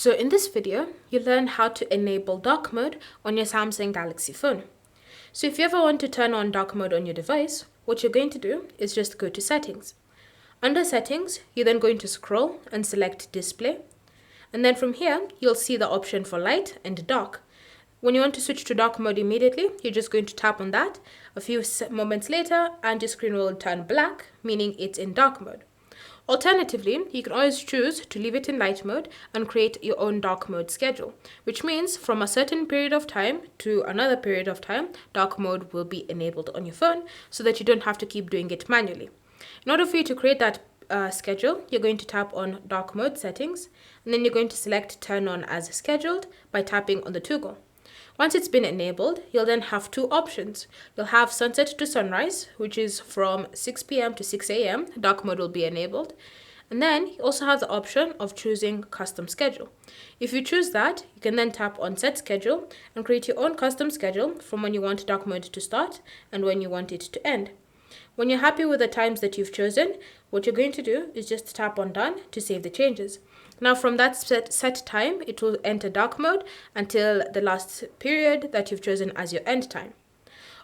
So in this video, you'll learn how to enable dark mode on your Samsung Galaxy phone. So if you ever want to turn on dark mode on your device, what you're going to do is just go to settings. Under settings, you're then going to scroll and select display. And then from here, you'll see the option for light and dark. When you want to switch to dark mode immediately, you're just going to tap on that. A few moments later, and your screen will turn black, meaning it's in dark mode. Alternatively, you can always choose to leave it in light mode and create your own dark mode schedule, which means from a certain period of time to another period of time, dark mode will be enabled on your phone so that you don't have to keep doing it manually. In order for you to create that schedule, you're going to tap on dark mode settings, and then you're going to select turn on as scheduled by tapping on the toggle. Once it's been enabled, you'll then have two options. You'll have sunset to sunrise, which is from 6 p.m. to 6 a.m. Dark mode will be enabled. And then you also have the option of choosing custom schedule. If you choose that, you can then tap on set schedule and create your own custom schedule from when you want dark mode to start and when you want it to end. When you're happy with the times that you've chosen, what you're going to do is just tap on done to save the changes. Now from that set time, it will enter dark mode until the last period that you've chosen as your end time.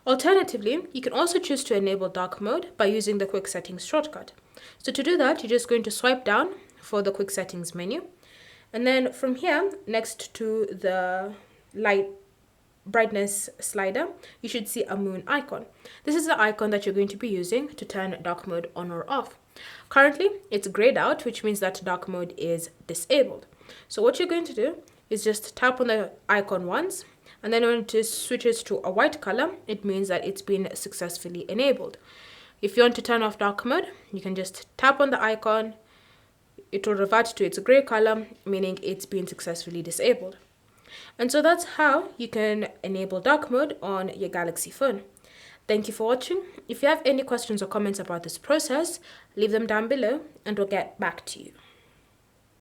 Alternatively, you can also choose to enable dark mode by using the quick settings shortcut. So to do that, you're just going to swipe down for the quick settings menu. And then from here, next to the light brightness slider, you should see a moon icon. This is the icon that you're going to be using to turn dark mode on or off. Currently, it's grayed out, which means that dark mode is disabled. So what you're going to do is just tap on the icon once, and then when it switches to a white color, it means that it's been successfully enabled. If you want to turn off dark mode, you can just tap on the icon. It will revert to its gray color, meaning it's been successfully disabled. And so that's how you can enable dark mode on your Galaxy phone. Thank you for watching. If you have any questions or comments about this process, leave them down below and we'll get back to you.